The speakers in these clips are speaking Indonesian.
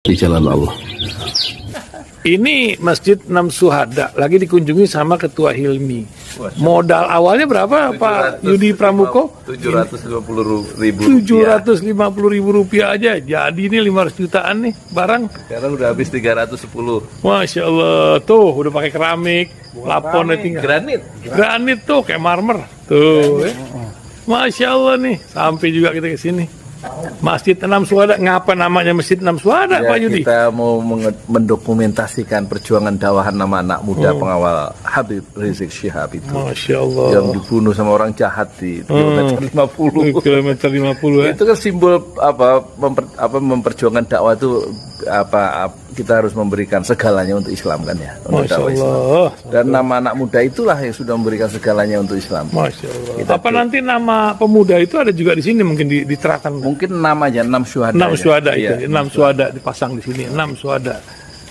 di jalan Allah. Ini Masjid Enam Syuhada lagi dikunjungi sama Ketua Hilmi. Modal awalnya berapa Pak Yudi Pramuko? 750.000 rupiah aja. Jadi ini 500 jutaan nih barang. Sekarang udah habis 310. Masya Allah, tuh udah pakai keramik, laponnya tinggal. Granit tuh kayak marmer. Tuh, Masya Allah nih, sampai juga kita ke sini. Masjid Enam Syuhada, ngapa namanya Masjid Enam Syuhada, Ya, Pak Yudi? kita mau mendokumentasikan perjuangan dakwah nama anak muda pengawal Habib Rizik Syihab itu. Masya Allah. Yang dibunuh sama orang jahat di kilometer 50. Kilometer 50 ya. Itu kan simbol memperjuangkan dakwah itu kita harus memberikan segalanya untuk Islam kan ya. Untuk Masya dakwah Islam. Allah. Dan nama anak muda itulah yang sudah memberikan segalanya untuk Islam. Masya Allah. Apa nanti nama pemuda itu ada juga di sini mungkin diterapkan? Mungkin namanya 6 syuhada. 6 syuhada Iya, itu, 6 syuhada dipasang di sini, 6 syuhada.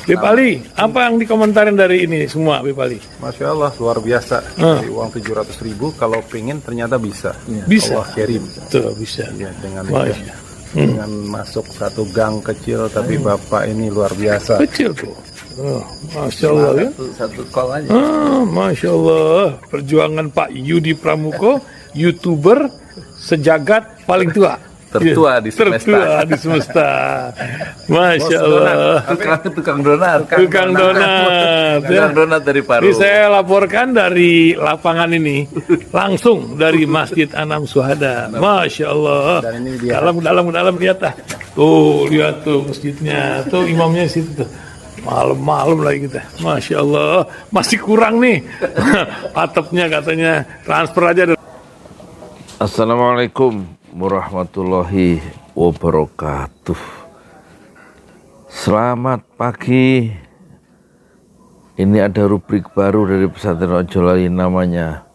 Beb Ali, apa yang dikomentarin dari ini semua, Beb Ali? Masya Allah, luar biasa. Dari uang 700.000, kalau pengen ternyata bisa. Bisa. Allah kirim. Tuh, bisa. Ya, dengan Masya. dengan masuk satu gang kecil, tapi Bapak ini luar biasa. Kecil tuh. Oh, Masya Allah ya. Satu call aja. Masya Allah. Perjuangan Pak Yudi Pramuko, YouTuber sejagat paling tua. Tertua di semesta. Tertua di semesta. Masya Allah. Tukang donat. Tukang donat. Tukang donat dari Paru. Ini saya laporkan dari lapangan ini, langsung dari Masjid Enam Syuhada. Masya Allah. Dan ini dia. Dalam lihat ah. Tuh, lihat tuh masjidnya. Tuh imamnya di situ tuh. Malam-malam lagi kita. Masya Allah. Masih kurang nih. Atapnya katanya transfer aja. Assalamualaikum warahmatullahi wabarakatuh. Selamat pagi. Ini ada rubrik baru dari Pesantren Ojolali namanya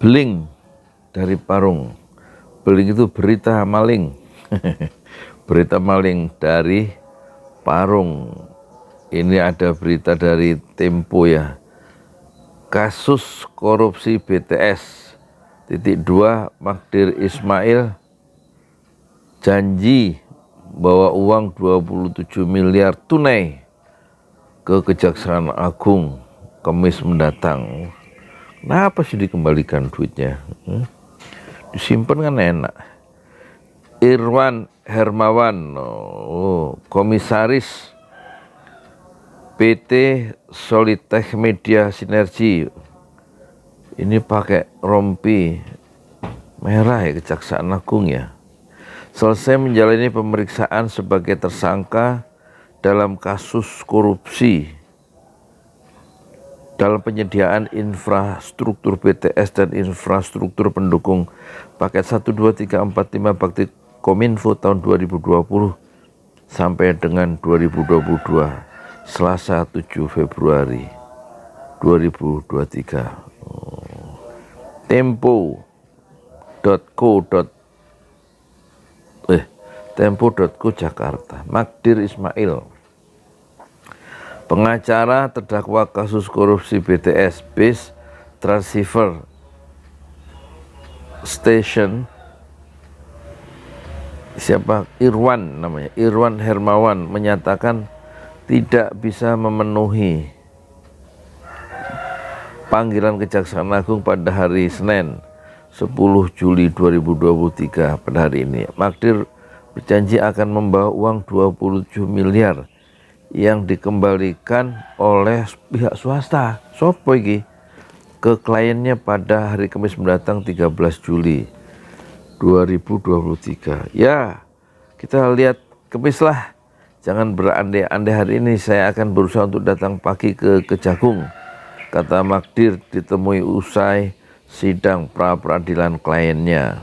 Beling dari Parung. Beling itu berita maling. Berita maling dari Parung. Ini ada berita dari Tempo ya. Kasus korupsi BTS. Titik 2, Magdir Ismail janji bawa uang 27 miliar tunai ke Kejaksaan Agung Kamis mendatang. Kenapa sih dikembalikan duitnya? Disimpan kan enak. Irwan Hermawan, komisaris PT Solitech Media Sinergi. Ini pakai rompi merah ya Kejaksaan Agung ya. Selesai menjalani pemeriksaan sebagai tersangka dalam kasus korupsi dalam penyediaan infrastruktur BTS dan infrastruktur pendukung paket 1, 2, 3, 4, 5 Bakti Kominfo tahun 2020 sampai dengan 2022 Selasa 7 Februari 2023. Tempo.co Jakarta. Magdir Ismail, pengacara terdakwa kasus korupsi BTS Base Transceiver Station, Irwan namanya, Irwan Hermawan menyatakan tidak bisa memenuhi panggilan Kejaksaan Agung pada hari Senin 10 Juli 2023 pada hari ini. Magdir berjanji akan membawa uang 27 miliar yang dikembalikan oleh pihak swasta. Sopo iki? Ke kliennya pada hari Kamis mendatang 13 Juli 2023. Ya, kita lihat Kamis lah. Jangan berandai-andai, hari ini saya akan berusaha untuk datang pagi ke Kejagung, kata Magdir ditemui usai sidang pra-peradilan kliennya.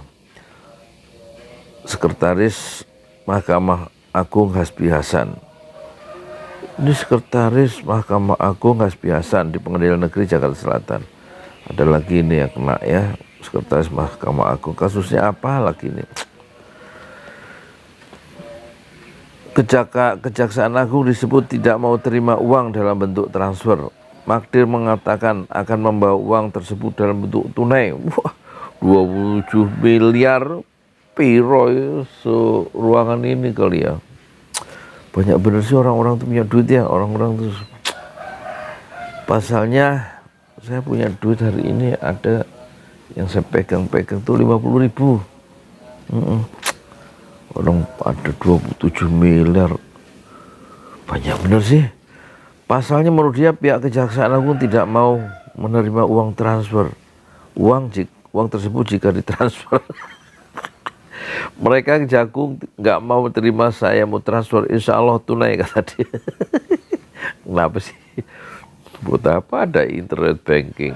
Sekretaris Mahkamah Agung Hasbi Hasan. Ini Sekretaris Mahkamah Agung Hasbi Hasan di Pengadilan Negeri Jakarta Selatan. Ada lagi ini ya kena ya, Sekretaris Mahkamah Agung. Kasusnya apa lagi ini? Kejaksaan Agung disebut tidak mau terima uang dalam bentuk transfer. Magdir mengatakan akan membawa uang tersebut dalam bentuk tunai. Wah, 27 miliar piro ruangan ini kali ya. Banyak bener sih orang-orang tuh punya duit ya, orang-orang tuh. Pasalnya saya punya duit hari ini ada yang saya pegang-pegang tuh 50.000. Orang ada 27 miliar. Banyak bener sih. Pasalnya menurut dia pihak Kejaksaan Agung tidak mau menerima uang transfer. Uang tersebut jika ditransfer. Mereka Kejagung nggak mau terima saya mau transfer, insya Allah tunai kata dia. Kenapa sih? Buat apa ada internet banking?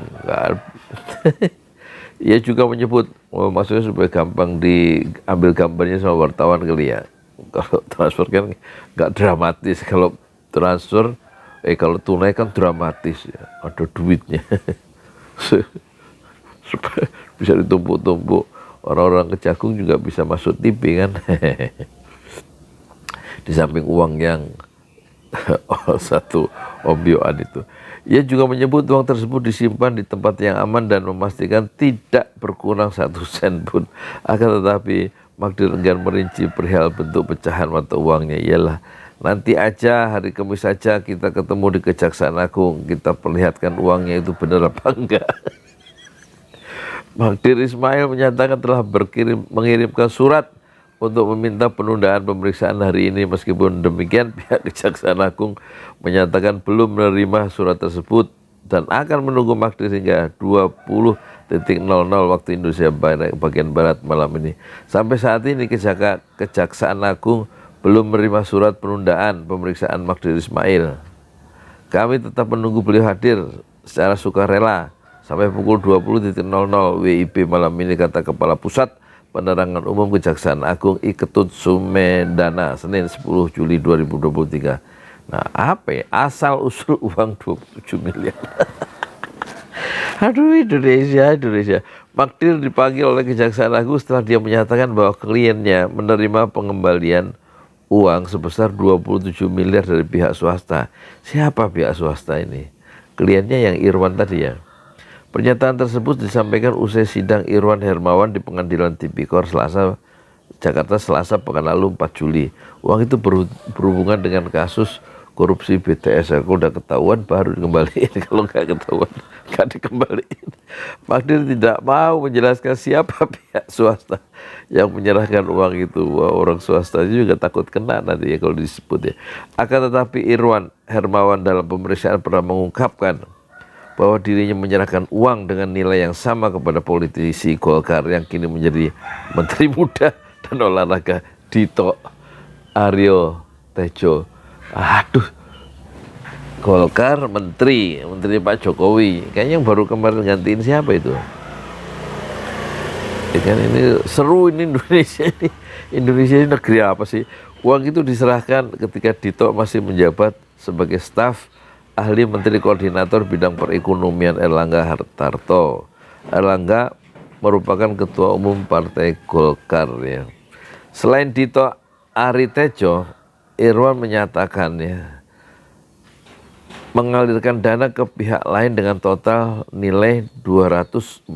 Ia juga menyebut, maksudnya supaya gampang diambil gambarnya sama wartawan kali ya. Kalau transfer kan nggak dramatis, kalau transfer, kalau tunai kan dramatis ya, ada duitnya. Supaya bisa ditumpuk-tumpuk, orang-orang Kejagung juga bisa masuk TV kan. Di samping uang yang satu ombyoan itu. Ia juga menyebut uang tersebut disimpan di tempat yang aman dan memastikan tidak berkurang 1 sen pun. Akan tetapi Magdir enggan merinci perihal bentuk pecahan mata uangnya. Ialah nanti aja, hari Kamis saja kita ketemu di Kejaksaan Agung, kita perlihatkan uangnya itu benar apa enggak. Magdir Ismail menyatakan telah mengirimkan surat untuk meminta penundaan pemeriksaan hari ini. Meskipun demikian, pihak Kejaksaan Agung menyatakan belum menerima surat tersebut dan akan menunggu Magdir hingga 20.00 waktu Indonesia bagian Barat malam ini. Sampai saat ini Kejaksaan Agung belum menerima surat penundaan pemeriksaan Magdir Ismail. Kami tetap menunggu beliau hadir secara sukarela sampai pukul 20.00 WIB malam ini, kata Kepala Pusat Penerangan Umum Kejaksaan Agung I Ketut Sumedana, Senin 10 Juli 2023. Nah, apa ya? Asal usul uang 27 miliar. Aduh, Indonesia. Magdir dipanggil oleh Kejaksaan Agung setelah dia menyatakan bahwa kliennya menerima pengembalian uang sebesar 27 miliar dari pihak swasta. Siapa pihak swasta ini? Kliennya yang Irwan tadi ya. Pernyataan tersebut disampaikan usai sidang Irwan Hermawan di Pengadilan Tipikor Jakarta Selasa pekan lalu 4 Juli. Uang itu berhubungan dengan kasus korupsi BTS. Kalau udah ketahuan baru dikembaliin, kalau nggak ketahuan nggak dikembaliin. Magdir tidak mau menjelaskan siapa pihak swasta yang menyerahkan uang itu. Wah, orang swasta juga takut kena nanti ya kalau disebut ya. Akan tetapi Irwan Hermawan dalam pemeriksaan pernah mengungkapkan bahwa dirinya menyerahkan uang dengan nilai yang sama kepada politisi Golkar yang kini menjadi Menteri Muda dan Olahraga, Dito Aryo Tejo. Aduh, Golkar menteri Pak Jokowi. Kayaknya yang baru kemarin gantiin siapa itu? Ya kan ini seru ini Indonesia ini. Indonesia ini negeri apa sih? Uang itu diserahkan ketika Dito masih menjabat sebagai staf ahli Menteri Koordinator Bidang Perekonomian Erlangga Hartarto. Erlangga merupakan Ketua Umum Partai Golkar ya. Selain Dito Ari Tejo, Irwan menyatakan ya, mengalirkan dana ke pihak lain dengan total nilai 243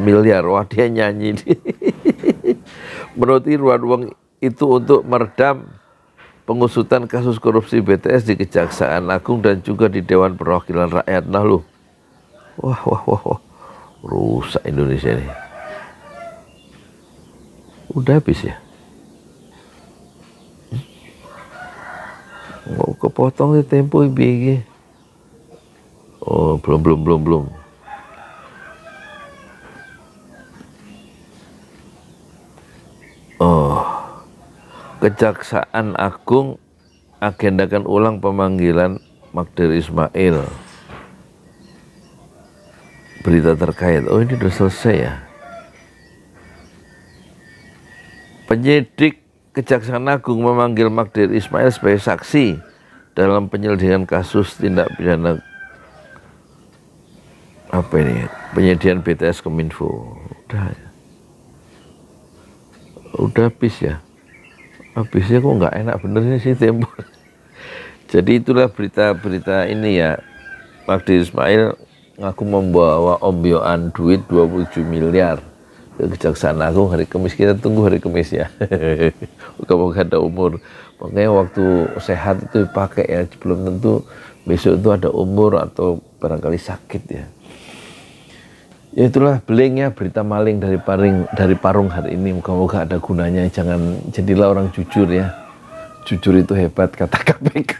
miliar. Wah, dia nyanyi. Menurut Irwan, uang itu untuk meredam pengusutan kasus korupsi BTS di Kejaksaan Agung dan juga di Dewan Perwakilan Rakyat. Nah lu, wah, rusak Indonesia ini. Udah habis ya? Mau kepotong di Tempo IBG. Oh, belum. Oh, Kejaksaan Agung agendakan ulang pemanggilan Magdir Ismail. Berita terkait, oh ini sudah selesai ya. Penyidik Kejaksaan Agung memanggil Magdir Ismail sebagai saksi dalam penyelidikan kasus tindak pidana penyediaan BTS Kominfo. Udah habis ya. Habisnya kok nggak enak bener ini sih Tempo. Jadi itulah berita ini ya. Magdir Ismail ngaku membawa ombyoan duit 27 miliar ke Kejaksaan Agung hari Kamis. Kita tunggu hari Kamis ya. Moga-moga ada umur Pokoknya waktu sehat itu dipakai ya, belum tentu besok itu ada umur atau barangkali sakit ya. Ya itulah belengnya berita maling dari Parung hari ini. Moga-moga ada gunanya. Jangan jadilah orang jujur ya. Jujur itu hebat kata KPK.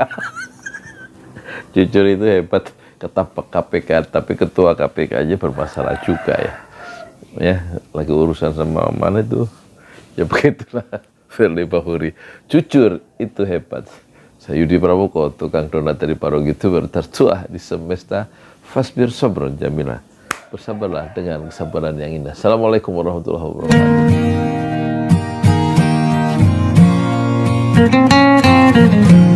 Jujur itu hebat kata KPK. Tapi ketua KPK aja bermasalah juga ya. Ya lagi urusan sama mana itu. Ya begitulah. Firly Bahuri. Jujur itu hebat. Saya Yudi Pramoko, tukang donat dari Parung itu tertuah di semesta Fasbir Sobron Jamilah. Bersabarlah dengan kesabaran yang indah. Assalamualaikum warahmatullahi wabarakatuh.